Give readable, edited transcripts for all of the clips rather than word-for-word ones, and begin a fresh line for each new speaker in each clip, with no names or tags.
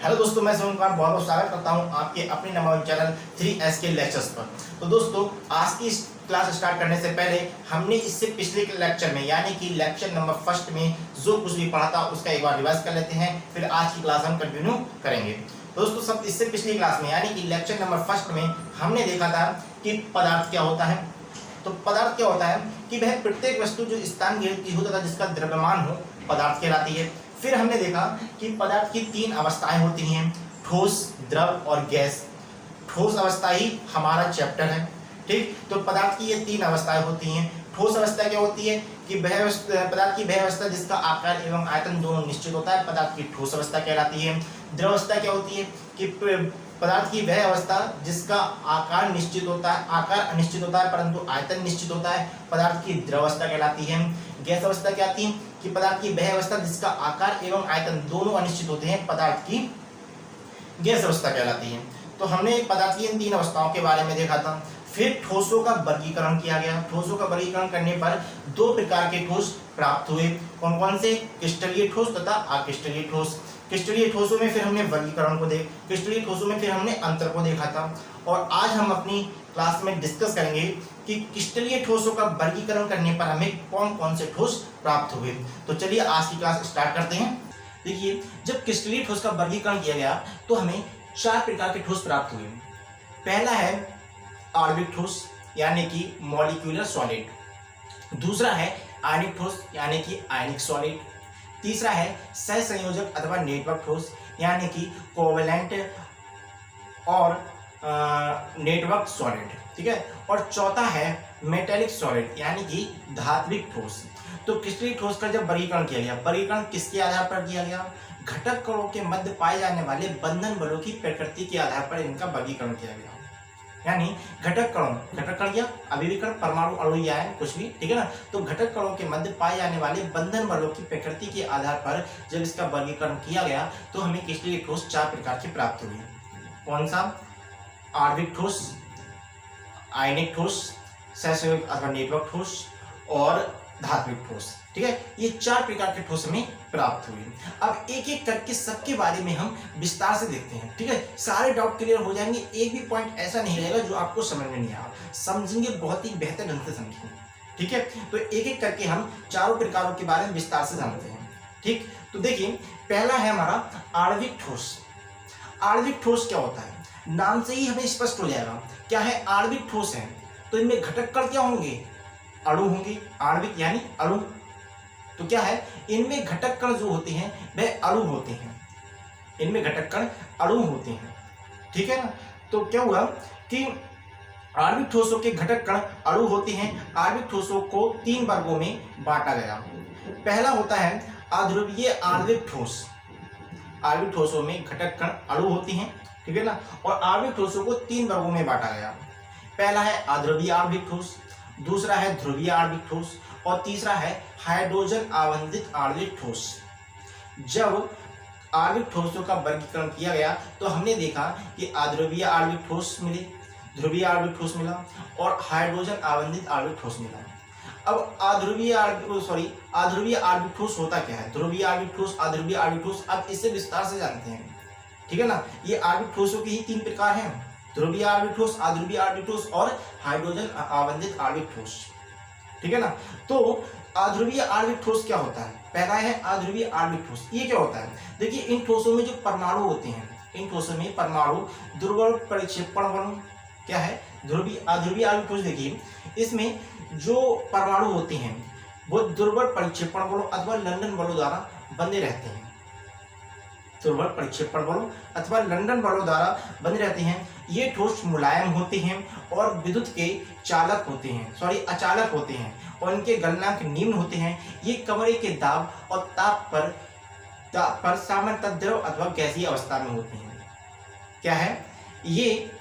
Hello दोस्तों, मैं सोहन कुमार बहुत बहुत स्वागत करता हूं आपके अपने नंबर वन चैनल 3S के लेक्चर्स पर। तो दोस्तों, आज की क्लास स्टार्ट करने से पहले हमने इससे पिछले लेक्चर में यानी कि लेक्चर नंबर फर्स्ट में जो कुछ भी पढ़ा था उसका एक बार रिवाइज कर लेते हैं, फिर आज की क्लास हम कंटिन्यू करेंगे। दोस्तों, सब इससे पिछली क्लास में यानी कि लेक्चर नंबर फर्स्ट में हमने देखा था कि पदार्थ क्या होता है। तो पदार्थ क्या होता है कि वह प्रत्येक वस्तु जो स्थान घेरती हो तथा जिसका द्रव्यमान हो पदार्थ कहलाती है। फिर हमने देखा कि पदार्थ की तीन अवस्थाएं होती हैं, ठोस, द्रव और गैस। ठोस अवस्था ही हमारा चैप्टर है, ठीक। तो पदार्थ की ये तीन अवस्थाएं होती हैं। ठोस अवस्था क्या होती है कि पदार्थ की वह अवस्था जिसका आकार एवं आयतन दोनों निश्चित होता है, पदार्थ की ठोस अवस्था कहलाती है। द्रव अवस्था क्या होती है कि पदार्थ की वह अवस्था जिसका आकार निश्चित होता है, आकार अनिश्चित होता है परंतु आयतन निश्चित होता है, पदार्थ की द्रव अवस्था कहलाती है। गैस अवस्था क्या आती है कि पदार्थ की वह अवस्था जिसका आकार एवं आयतन दोनों अनिश्चित होते हैं, पदार्थ की गैस अवस्था कहलाती है। तो हमने पदार्थ की इन तीन अवस्थाओं के बारे में देखा था। फिर ठोसों का वर्गीकरण किया गया। ठोसों का वर्गीकरण करने पर दो प्रकार के ठोस प्राप्त हुए। कौन कौन से? क्रिस्टलीय ठोस तथा अक्रिस्टलीय ठोस। क्रिस्टलीय ठोसों में फिर हमने वर्गीकरण को क्रिस्टलीय ठोसों में फिर हमने अंतर को देखा था। और आज हम अपनी क्लास में डिस्कस करेंगे कि क्रिस्टलीय ठोसों का वर्गीकरण करने पर हमें कौन कौन से ठोस प्राप्त हुए। तो चलिए आज की क्लास स्टार्ट करते हैं। देखिए, जब क्रिस्टलीय ठोस का वर्गीकरण किया गया तो हमें चार प्रकार के ठोस प्राप्त हुए। पहला है आणविक ठोस यानी कि मॉलिक्यूलर सॉलिड। दूसरा है आयनिक ठोस यानी कि आयनिक सॉलिड। तीसरा है सहसंयोजक अथवा नेटवर्क ठोस यानी कि कोवैलेंट और नेटवर्क सॉलिड, ठीक है। और चौथा है मेटेलिक सॉलिड यानी कि धात्विक ठोस। तो क्रिस्टलीय ठोस का जब वर्गीकरण किया गया, वर्गीकरण किसके आधार पर किया गया? घटक कणों के मध्य पाए जाने वाले बंधन बलों की प्रकृति के आधार पर इनका वर्गीकरण किया गया। यानी घटक कण या अभिविकर्ण, परमाणु, अणु या कुछ भी, ठीक है ना। तो घटक कणों के मध्य पाए जाने वाले बंधन बलों की प्रकृति के आधार पर जब इसका वर्गीकरण किया गया तो हमें क्रिस्टलीय ठोस चार प्रकार के प्राप्त हुए। कौन सा? आणविक ठोस, आयनिक ठोस, सहसंयोजक अथवा नेटवर्क ठोस और धात्विक ठोस, ठीक है। ये चार प्रकार के ठोस हमें प्राप्त हुए। अब एक एक करके सबके बारे में हम विस्तार से देखते हैं, ठीक है। सारे डाउट क्लियर हो जाएंगे, एक भी पॉइंट ऐसा नहीं रहेगा जो आपको समझ में नहीं आया। समझेंगे, बहुत ही बेहतर ढंग से समझेंगे, ठीक है। तो एक एक करके हम चारों प्रकारों के बारे में विस्तार से जानते हैं, ठीक। तो देखिए, पहला है हमारा आणविक ठोस। आणविक ठोस क्या होता है? नाम से ही हमें स्पष्ट हो जाएगा क्या है। आणविक ठोस है तो इनमें घटक कण क्या होंगे? अणु होंगे। आणविक यानी अणु। तो क्या है, इनमें घटक कण जो होते हैं वह अणु होते हैं। इनमें घटक कण अणु होते हैं, ठीक है ना। तो क्या हुआ कि आणविक ठोसों के घटक कण अणु होते हैं। आणविक ठोसों को तीन वर्गों में बांटा गया। पहला होता है अध्रुवीय आणविक ठोस। आणविक ठोसों में घटक कण अणु होते हैं, ठीक है ना। और आणविक ठोसों को तीन वर्गों में बांटा गया। पहला है अध्रुवीय आणविक ठोस, दूसरा है ध्रुवीय आणविक ठोस और तीसरा है हाइड्रोजन आवंधित आणविक ठोस। जब आणविक ठोसों का वर्गीकरण किया गया तो हमने देखा कि अध्रुवीय आणविक ठोस मिले, ध्रुवीय आणविक ठोस मिला और हाइड्रोजन आवंधित आणविक ठोस मिला। अब अध्रुवीय आणविक ठोस होता क्या है? ध्रुवीय आणविक ठोस, अध्रुवीय आणविक ठोस, अब इसे विस्तार से जानते हैं, ठीक है ना। ये आणविक ठोसों के ही तीन प्रकार हैं, ध्रुवीय आणविक ठोस, अध्रुवीय आणविक ठोस और हाइड्रोजन आवंधित आणविक ठोस, ठीक है ना। तो अध्रुवीय आणविक ठोस क्या होता है? पहला है अध्रुवीय आणविक ठोस। ये क्या होता है? देखिए, इन ठोसों में जो परमाणु होते हैं, इन ठोसों में परमाणु दुर्बल परिक्षेपण बल क्या है? अध्रुवीय आणविक ठोस। देखिए, इसमें जो परमाणु होते हैं वो दुर्बल परिक्षेपण बलों अथवा लंदन बलों द्वारा बंधे रहते हैं। दुर्बल परिक्षेपण बलों अथवा लंदन बलों द्वारा बंधे रहते हैं। ये ठोस मुलायम होते हैं और विद्युत के अचालक होते हैं और इनके गलनांक निम्न होते हैं। ये कमरे के दाब और ताप पर सामान्यतः द्रव अथवा गैसीय अवस्था में होते हैं। क्या है? ये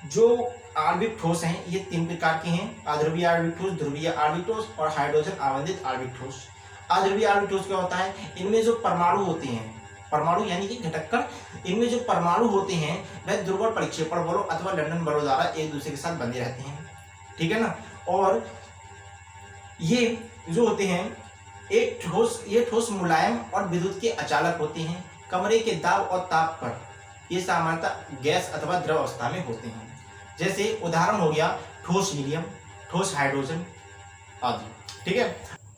जो आणविक ठोस हैं ये तीन प्रकार के हैं, अध्रुवीय आणविक ठोस, ध्रुवीय आणविक ठोस और हाइड्रोजन आवंधित आणविक ठोस। अध्रुवीय आणविक ठोस क्या होता है? इनमें जो परमाणु होते हैं, परमाणु यानी कि घटक कण, इनमें जो परमाणु होते हैं वह दुर्बल परिक्षेपण बलों अथवा लंदन बलों द्वारा एक दूसरे के साथ बंधे रहते हैं, ठीक है ना। और ये जो होते हैं ये ठोस मुलायम और विद्युत के अचालक होते हैं। कमरे के दाब और ताप पर ये सामान्यतः गैस अथवा द्रव अवस्था में होते हैं। जैसे उदाहरण हो गया ठोस हीलियम, ठोस हाइड्रोजन आदि। ठीक है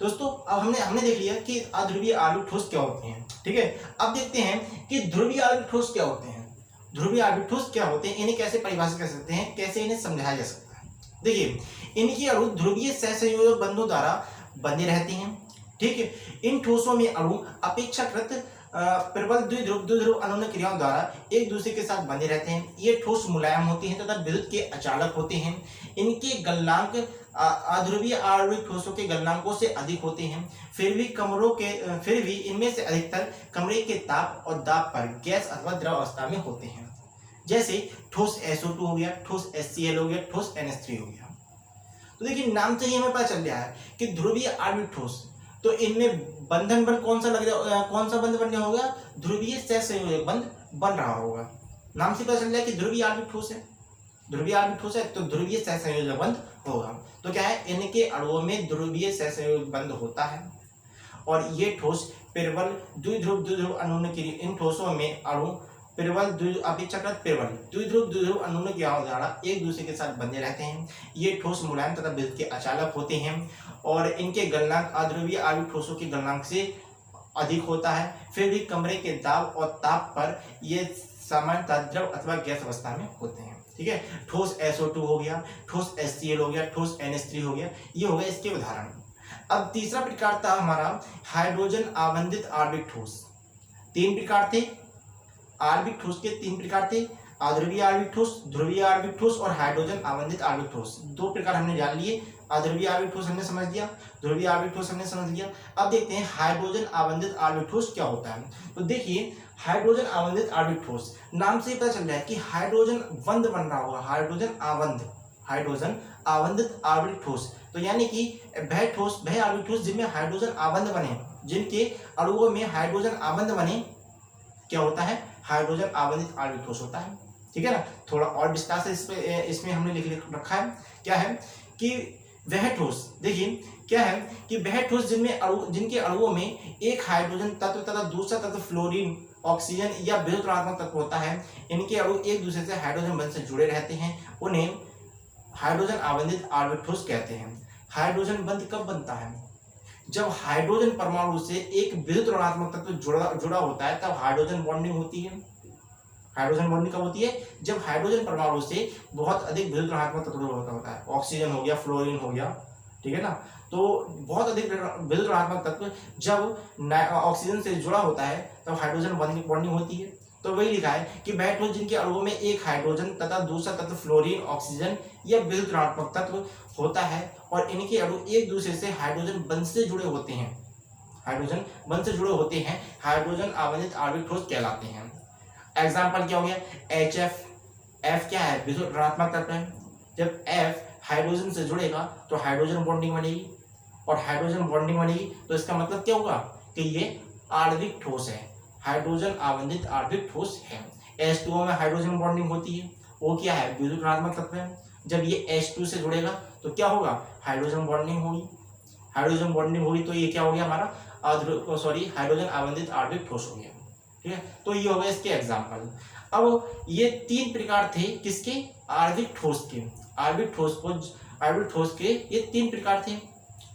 दोस्तों, अब हमने देख लिया कि अध्रुवीय आणविक ठोस क्या होते हैं। ठीक है, अब देखते हैं कि ध्रुवीय आणविक ठोस क्या होते हैं। ध्रुवीय आणविक ठोस क्या होते हैं, इन्हें कैसे परिभाषित कर सकते हैं, कैसे इन्हें समझाया जा सकता है। देखिए, इनके अणु ध्रुवीय सहसंयोजक बंधों द्वारा बंधे रहते हैं। ठीक है, इन ठोसों में अणु अपेक्षाकृत प्रबल द्विध्रुव अनोन्य क्रियाओं द्वारा एक दूसरे के साथ बंधे रहते हैं। ये ठोस मुलायम होते हैं तथा विद्युत के अचालक होते हैं। इनके गलनांक अध्रुवीय आणविक ठोसों के गलनांकों से अधिक होते हैं। फिर भी इनमें से अधिकतर कमरे के ताप और दाब पर गैस अथवा द्रव अवस्था में होते हैं। जैसे ठोस SO2 हो गया, ठोस HCl हो गया, ठोस NH3 हो गया। तो देखिए, नाम से ही हमें पता चल गया है कि ध्रुवीय आणविक ठोस, तो इनमें बंधन बंध कौन सा बंध बन गया होगा, ध्रुवीय सहसंयोजक बंध बन रहा होगा। नाम से पता चल गया कि ध्रुवीय आणविक ठोस है, ध्रुवीय आणविक ठोस है तो ध्रुवीय सहसंयोजक बंध होगा। तो क्या है, इनके अणुओं में ध्रुवीय सहसंयोजक बंध होता है और ये ठोस प्रबल द्विध्रुव अनोन्य क्रिया, इन ठोसों में अणु अपेक्षाकृत प्रबल द्विध्रुव अनोन्य क्रियाओं द्वारा एक दूसरे के साथ बंधे रहते हैं। ये ठोस मुलायम तथा विद्युत के अचालक होते हैं और इनके गलनांक अध्रुवीय आणविक ठोसों के गलनांक से अधिक होता है। फिर भी कमरे के दाब और ताप पर ये सामान्यतः द्रव अथवा गैस अवस्था में होते हैं। ठीक है, ठोस SO2 हो गया, ठोस HCl हो गया, ठोस NH3 हो गया, ये हो गया इसके उदाहरण। अब तीसरा प्रकार था हमारा हाइड्रोजन आबंधित आणविक ठोस। तीन प्रकार थे आणविक ठोस के, तीन प्रकार थे, अध्रुवीय आणविक ठोस, ध्रुवीय आणविक ठोस और हाइड्रोजन आबंधित आणविक ठोस। दो प्रकार हमने जान लिए, अध्रुवीय आणविक ठोस हमने समझ लिया, ध्रुवीय आणविक ठोस हमने समझ लिया। अब देखते हैं हाइड्रोजन आबंधित आणविक ठोस क्या होता है। तो देखिए, हाइड्रोजन आबंधित आणविक ठोस, नाम से पता चल रहा है कि हाइड्रोजन बंध बन रहा होगा, हाइड्रोजन आबंधित आणविक ठोस। तो यानी कि वह आणविक ठोस जिनमें हाइड्रोजन आबंध बने, जिनके अणुओं में हाइड्रोजन आबंध बने, क्या होता है, हाइड्रोजन आबंधित आणविक ठोस होता है। ठीक है ना, थोड़ा और विस्तार से इसमें हमने लिख रखा है। क्या है कि वह ठोस, देखिए क्या है कि वह ठोस जिनके अणुओं में एक हाइड्रोजन तत्व तथा दूसरा तत्व फ्लोरीन, ऑक्सीजन या विद्युत ऋणात्मक तत्व होता है। इनके अणु एक दूसरे से हाइड्रोजन बंध से जुड़े रहते हैं, उन्हें हाइड्रोजन आबंधित आणविक ठोस कहते हैं। हाइड्रोजन बंध कब बनता है, जब हाइड्रोजन परमाणु से एक विद्युत ऋणात्मक तत्व जुड़ा होता है, तब हाइड्रोजन बॉन्डिंग होती है। हाइड्रोजन बॉन्डिंग कब होती है, जब हाइड्रोजन परमाणु से बहुत अधिक विद्युत ऋणात्मक तत्व होता है, ऑक्सीजन हो गया, फ्लोरीन हो गया। ठीक है ना, तो बहुत अधिक विद्युत ऋणात्मक तत्व जब ऑक्सीजन से जुड़ा होता है तब हाइड्रोजन बॉन्डिंग होती है। तो वही लिखा है कि वह ठोस जिनके अणुओं में एक हाइड्रोजन तथा दूसरा तत्व फ्लोरीन, ऑक्सीजन या विद्युत ऋणात्मक तत्व होता है और इनके अणु एक दूसरे से हाइड्रोजन बंध से जुड़े होते हैं, हाइड्रोजन आबंधित आणविक ठोस कहलाते हैं। एग्जाम्पल क्या हो गया, HF, F क्या है, विद्युत ऋणात्मक तत्व है। जब F हाइड्रोजन से जुड़ेगा तो हाइड्रोजन बॉन्डिंग बनेगी, और हाइड्रोजन बॉन्डिंग बनेगी तो इसका मतलब क्या होगा कि ये आणविक ठोस है, हाइड्रोजन आबंधित आणविक ठोस है। H2O में हाइड्रोजन बॉन्डिंग होती है, वो क्या है, विद्युत ऋणात्मक तत्व है। जब ये H2 से जुड़ेगा तो क्या होगा, हाइड्रोजन बॉन्डिंग होगी, तो ये क्या हो गया हमारा हाइड्रोजन आबंधित आणविक ठोस हो गया। ठीक है, तो ये हो गया इसके एग्जाम्पल। अब ये तीन प्रकार थे किसके, आणविक ठोस के। आणविक ठोस के ये तीन प्रकार थे।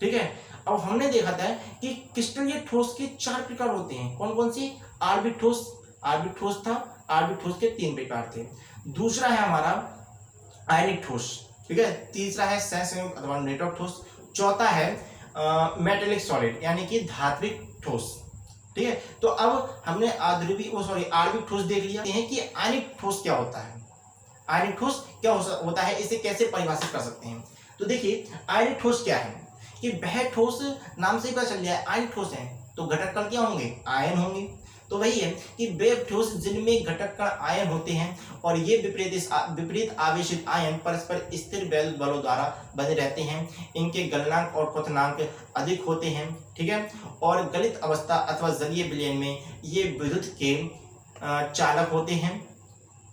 ठीक है, अब हमने देखा था कि क्रिस्टलीय ठोस के चार प्रकार होते हैं। कौन कौन से, आणविक ठोस था, आणविक ठोस के तीन प्रकार थे। दूसरा है हमारा आयनिक ठोस। ठीक है, तीसरा है सहसंयोजक अथवा नेटवर्क ठोस, चौथा है मेटेलिक सॉलिड यानी कि धात्विक ठोस। ठीक है, तो अब हमने आणविक ठोस देख लिया है कि आयनिक ठोस क्या होता है। आयनिक ठोस क्या होता है, इसे कैसे परिभाषित कर सकते हैं। तो देखिए, आयनिक ठोस क्या है कि वह ठोस, नाम से ही पता चल गया है आयनिक ठोस है, तो घटक कण क्या होंगे, आयन होंगे। तो वही है कि वे ठोस जिनमें घटक कण आयन होते हैं और ये विपरीत आवेशित आयन परस्पर स्थिर वैद्युत बलों द्वारा बने रहते हैं। इनके गलनांक और क्वथनांक अधिक होते हैं। ठीक है, और गलित अवस्था अथवा जलीय विलयन में ये विद्युत के चालक होते हैं।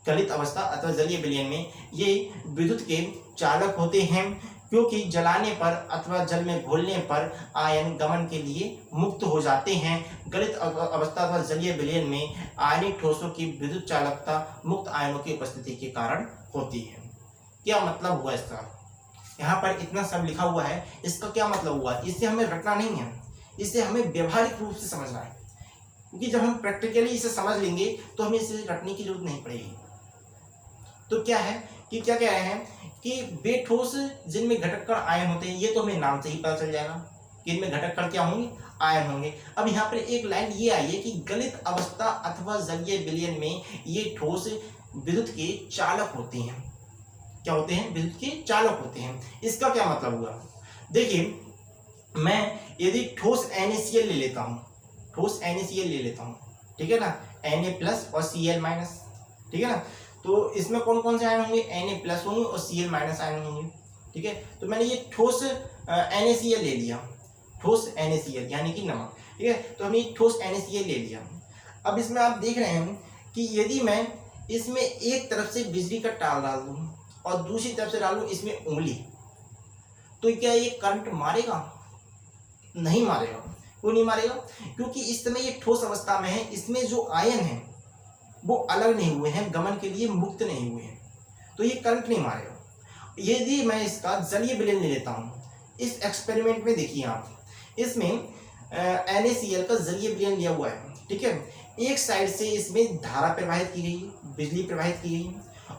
गलित अवस्था अथवा जलीय विलयन में ये विद्युत के चालक होते हैं। क्योंकि जलाने पर अथवा जल में घोलने पर आयन गमन के लिए मुक्त हो जाते हैं। गलित अवस्था अथवा जलीय विलयन में आयनिक ठोसों की विद्युत चालकता मुक्त आयनों की उपस्थिति के कारण होती है। क्या मतलब हुआ इसका? यहाँ पर इतना सब लिखा हुआ है, इसका क्या मतलब हुआ? इससे हमें रटना नहीं है, इसे हमें व्यवहारिक रूप से समझना है, क्योंकि जब हम प्रैक्टिकली इसे समझ लेंगे तो हमें इसे रटने की जरूरत नहीं पड़ेगी। तो क्या है कि क्या कह रहे हैं कि वे ठोस जिनमें घटक कण आयन होते हैं, ये तो हमें नाम से ही पता चल जाएगा कि इनमें घटक कण क्या होंगे, आयन होंगे। अब यहाँ पर एक लाइन ये आई है कि गलित अवस्था अथवा जलीय विलयन में ये ठोस विद्युत के चालक होते हैं। क्या होते हैं? विद्युत के चालक होते हैं। इसका क्या मतलब हुआ? देखिए, मैं यदि ठोस NaCl ले लेता हूँ, ठोस NaCl ले लेता हूँ, ठीक है ना, Na+ और Cl-, ठीक है ना, तो इसमें कौन कौन से आयन होंगे? Na+ होंगे और Cl- आयन होंगे, ठीक है। तो मैंने ये ठोस NaCl ले लिया, ठोस NaCl यानी कि नमक, ठीक है। तो हमने ठोस NaCl ले लिया। अब इसमें आप देख रहे हैं कि यदि मैं इसमें एक तरफ से बिजली का तार डाल दूँ और दूसरी तरफ से डालूँ इसमें उंगली, तो क्या ये करंट मारेगा? नहीं मारेगा। क्यों नहीं मारेगा? क्योंकि इस समय ये ठोस अवस्था में है, इसमें जो आयन है वो अलग नहीं हुए हैं, गमन के लिए मुक्त नहीं हुए हैं, तो ये करंट नहीं मारेगा। यदि मैं इसका जलीय विलयन ले लेता हूँ, इस एक्सपेरिमेंट में देखिए आप, इसमें NaCl का जलीय विलयन लिया हुआ है, ठीक है। एक साइड से इसमें धारा प्रवाहित की गई, बिजली प्रवाहित की गई,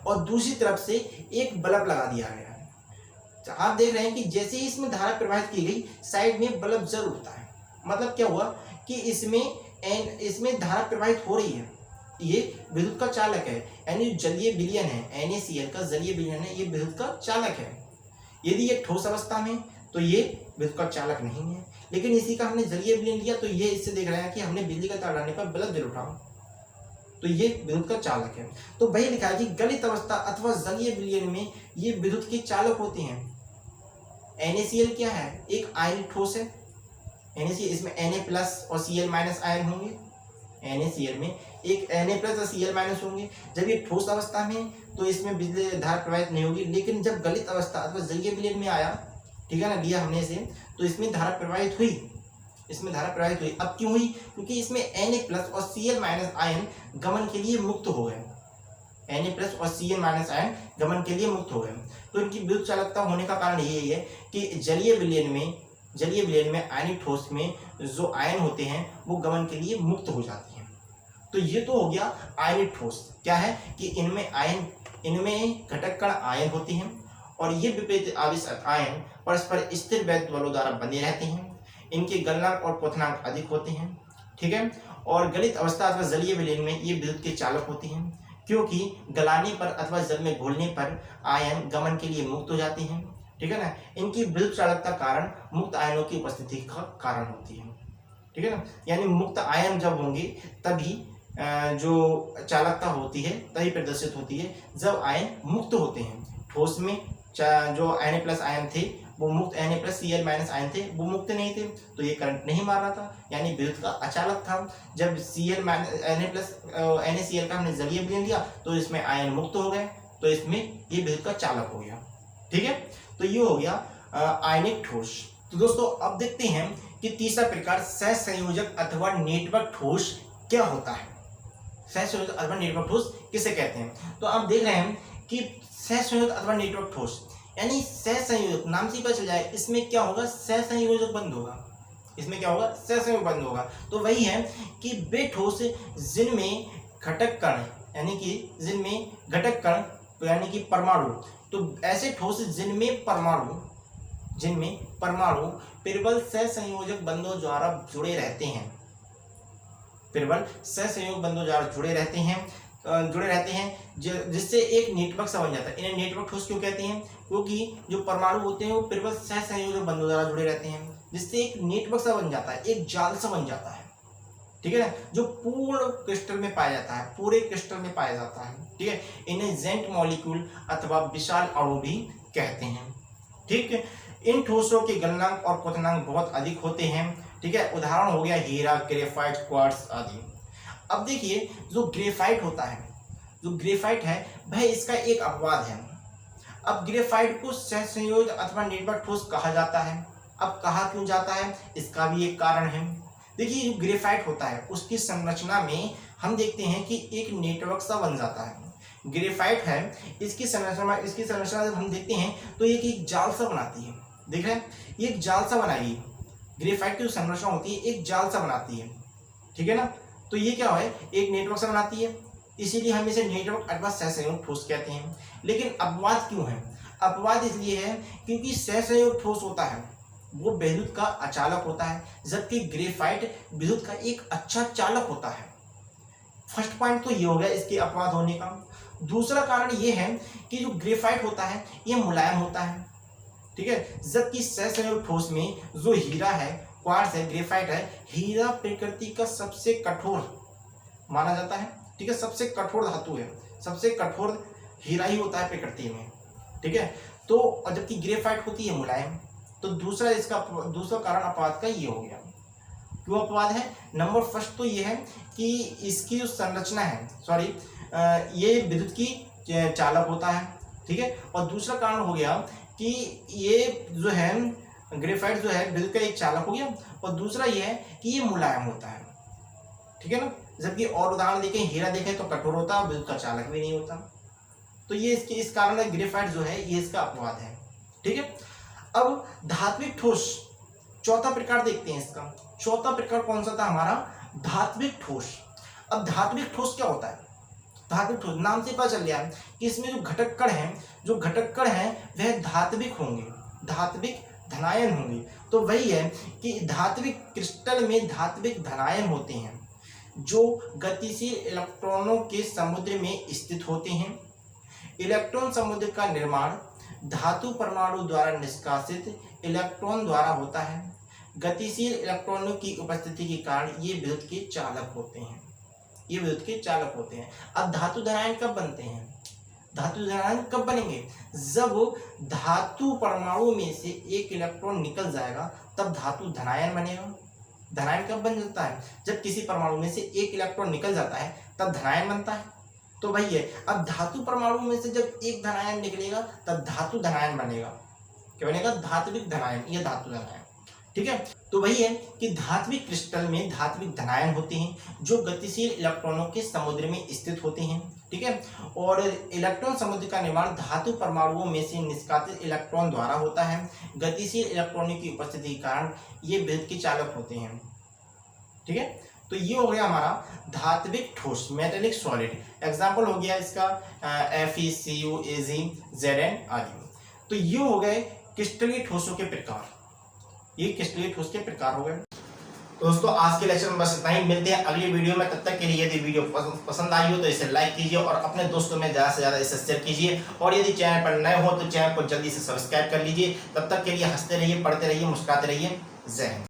और दूसरी तरफ से एक बल्ब लगा दिया गया है। तो आप देख रहे हैं कि जैसे ही इसमें धारा प्रवाहित की गई, साइड में बल्ब जरूर उठता है। मतलब क्या हुआ कि इसमें धारा प्रवाहित हो रही है, ये विद्युत का चालक है, यानी जलीय विलयन है, NaCl का जलीय विलयन है, ये विद्युत का चालक है। यदि ये ठोस अवस्था में तो ये विद्युत का चालक नहीं है, लेकिन इसी का हमने जलीय विलयन लिया तो ये इससे देख रहे हैं कि हमने बिजली का तार डालने पर बल्ब जल उठा, तो ये विद्युत का चालक है। तो वही लिखा है कि गलित अवस्था अथवा जलीय विलयन में ये विद्युत के चालक होते हैं। NaCl क्या है? एक आयनिक ठोस है, NaCl, इसमें Na+ और Cl- आयन होंगे। NaCl में एक Na+ और Cl- होंगे। जब ये ठोस अवस्था में तो इसमें बिजली धारा प्रवाहित नहीं होगी, लेकिन जब गलित अवस्था अथवा जलीय विलयन में आया, ठीक है ना, लिया हमने इसे, तो इसमें धारा प्रवाहित हुई, इसमें धारा प्रवाहित हुई। अब क्यों हुई? क्योंकि इसमें Na+ और Cl- आयन गमन के लिए मुक्त हो गए, Na+ और Cl- आयन गमन के लिए मुक्त हो गए। तो इनकी विद्युत चालकता होने का कारण यही है कि जलीय विलयन में आयनिक ठोस में जो आयन होते हैं वो गमन के लिए मुक्त हो जाती हैं। तो ये तो हो गया आयनिक ठोस। क्या है कि इनमें घटक कण आयन होते हैं और ये विपरीत आवेश आयन परस्पर स्थिर वैद्युत बलों द्वारा बने रहते हैं। इनके गलनांक और क्वथनांक अधिक होते हैं, ठीक है। और गलित अवस्था अथवा जलीय विलयन में ये विद्युत के चालक होते हैं, क्योंकि गलाने पर अथवा जल में घोलने पर आयन गमन के लिए मुक्त हो जाते हैं, ठीक है ना। इनकी विद्युत चालकता कारण मुक्त आयनों की उपस्थिति का कारण होती है, ठीक है ना। यानी मुक्त आयन जब होंगे तभी जो चालकता होती है तभी प्रदर्शित होती है जब आयन मुक्त होते हैं। ठोस में जो Na+ आयन थे वो मुक्त, Na+ Cl- आयन थे वो मुक्त नहीं थे, तो ये करंट नहीं मार रहा था, यानी विद्युत का अचालक था। जब NaCl का हमने जलीय विलयन लिया तो इसमें आयन मुक्त हो गए, तो इसमें ये विद्युत का चालक हो गया, ठीक है। तो ये हो गया आयनिक ठोस। तो दोस्तों अब देखते हैं कि तीसरा प्रकार सहसंयोजक अथवा नेटवर्क ठोस क्या होता है। सहसंयोजक अथवा नेटवर्क ठोस किसे कहते हैं? तो आप देख रहे हैं कि सहसंयोजक अथवा नेटवर्क ठोस यानी सहसंयोजक, नाम से ही पता चल जाए, इसमें क्या होगा? सहसंयोजक बंद होगा। इसमें क्या होगा? सहसंयोजक बंद होगा। तो वही है कि वे ठोस जिनमें घटक कण यानी कि जिनमें घटक कण यानी कि परमाणु, तो ऐसे ठोस जिनमें परमाणु प्रबल सहसंयोजक बंधों द्वारा जुड़े रहते हैं, प्रबल सहसंयोजक बंधों द्वारा जुड़े रहते हैं जिससे एक नेटवर्क सा बन जाता है। इन्हें नेटवर्क ठोस क्यों कहते हैं? क्योंकि जो परमाणु होते हैं वो प्रबल सहसंयोजक बंधों द्वारा जुड़े रहते हैं, जिससे एक नेटवर्क सा बन जाता है, एक जाल सा बन जाता है, ठीक है ना, जो पूर्ण क्रिस्टल में पाया जाता है, पूरे क्रिस्टल में पाया जाता है, ठीक है। इन्हें जेंट मॉलिक्यूल अथवा विशाल अणु भी कहते हैं, ठीक है। इन ठोसों के गलनांक और क्वथनांक बहुत अधिक होते हैं, ठीक है। उदाहरण हो गया हीरा, ग्रेफाइट, क्वार्ट्ज आदि। अब देखिए जो ग्रेफाइट होता है, जो ग्रेफाइट है वह इसका एक अपवाद है। अब ग्रेफाइट को सहसंयोजक अथवा निर्भर ठोस कहा जाता है। अब कहा क्यों जाता है, इसका भी एक कारण है। देखिए जो ग्रेफाइट होता है उसकी संरचना में हम देखते हैं कि एक नेटवर्क सा बन जाता है। ग्रेफाइट है, इसकी संरचना जब हम देखते हैं तो एक जाल सा बनाती है। देख रहे हैं, ये एक जाल सा बनाएगी। ग्रेफाइट की जो संरचना होती है एक जाल सा बनाती है, ठीक है ना। तो ये क्या है, एक नेटवर्क सा बनाती है, इसीलिए हम इसे नेटवर्क अथवा सहसंयोजक ठोस कहते हैं। लेकिन अपवाद क्यों है, अपवाद इसलिए है क्योंकि सहसंयोजक ठोस होता है वो विद्युत का अचालक होता है, जबकि ग्रेफाइट विद्युत का एक अच्छा चालक होता है। फर्स्ट पॉइंट तो ये हो गया इसके अपवाद होने का। दूसरा कारण ये है कि जो ग्रेफाइट होता है ये मुलायम होता है, ठीक है, जबकि सहसंयोजक ठोस में जो हीरा है, क्वार्ट्ज है, ग्रेफाइट है, हीरा प्रकृति का सबसे कठोर माना जाता है, ठीक है, सबसे कठोर धातु है, सबसे कठोर हीरा ही होता है प्रकृति में, ठीक है। तो जबकि ग्रेफाइट होती है मुलायम। तो दूसरा कारण अपवाद का ये हो गया। क्यों अपवाद है, नंबर फर्स्ट तो ये है कि इसकी जो संरचना है, ये विद्युत की चालक होता है, ठीक है। और दूसरा कारण हो गया कि ये जो है ग्रेफाइट जो है विद्युत का एक चालक हो गया, और दूसरा ये है कि ये मुलायम होता है, ठीक है ना। जबकि और उदाहरण देखें, हीरा देखें तो कठोर होता है, विद्युत का चालक भी नहीं होता। तो ये इस कारण ग्रेफाइट जो है ये इसका अपवाद है, ठीक है। अब धात्विक ठोस, चौथा प्रकार देखते हैं इसका। चौथा प्रकार कौन सा था हमारा, धात्विक ठोस। अब धात्विक ठोस क्या होता है, धात्विक ठोस नाम से पता चल गया कि इसमें जो घटक कण हैं वह धात्विक होंगे, धात्विक धनायन होंगे। तो वही है कि धात्विक क्रिस्टल में धात्विक धनायन होते हैं जो गतिशील इलेक्ट्रॉनों के समुद्र में स्थित होते हैं। इलेक्ट्रॉन समुद्र का निर्माण धातु परमाणु द्वारा निष्कासित इलेक्ट्रॉन द्वारा होता है। गतिशील इलेक्ट्रॉनों की उपस्थिति के कारण ये विद्युत के चालक होते हैं, ये विद्युत के चालक होते हैं। अब धातु धनायन कब बनते हैं, धातु धनायन कब बनेंगे, जब धातु परमाणु में से एक इलेक्ट्रॉन निकल जाएगा तब धातु धनायन बनेगा। धनायन कब बन जाता है, जब किसी परमाणु में से एक इलेक्ट्रॉन निकल जाता है तब धनायन बनता है। तो वही है, अब धातु परमाणु में से जब एक धनायन निकलेगा तब धातु धनायन बनेगा। क्या बनेगा, धात्विक धनायन, ये धातु धनायन, ठीक है। तो वही है कि धात्विक क्रिस्टल में धात्विक धनायन होते हैं जो गतिशील इलेक्ट्रॉनों के समुद्र में स्थित होते हैं, ठीक है। और इलेक्ट्रॉन समुद्र का निर्माण धातु परमाणुओं में से निष्कासित इलेक्ट्रॉन द्वारा होता है। गतिशील इलेक्ट्रॉनों की उपस्थिति के कारण ये विद्युत के चालक होते हैं, ठीक है। तो ये हो गया हमारा धात्विक ठोस, मेटेलिक सॉलिड। एग्जाम्पल हो गया इसका FeCu Ag Zn आदि। तो ये हो गए क्रिस्टलीय ठोसों के प्रकार, ये क्रिस्टलीय ठोस के प्रकार हो गए। दोस्तों आज के लेक्चर में बस इतना ही, मिलते हैं अगली वीडियो में। तब तक के लिए यदि वीडियो पसंद आई हो तो इसे लाइक कीजिए और अपने दोस्तों में ज़्यादा से ज़्यादा इसे शेयर कीजिए। और यदि चैनल पर नए हो तो चैनल को जल्दी से सब्सक्राइब कर लीजिए। तब तक के लिए हंसते रहिए, पढ़ते रहिए, मुस्कुराते रहिए। जय हिंद।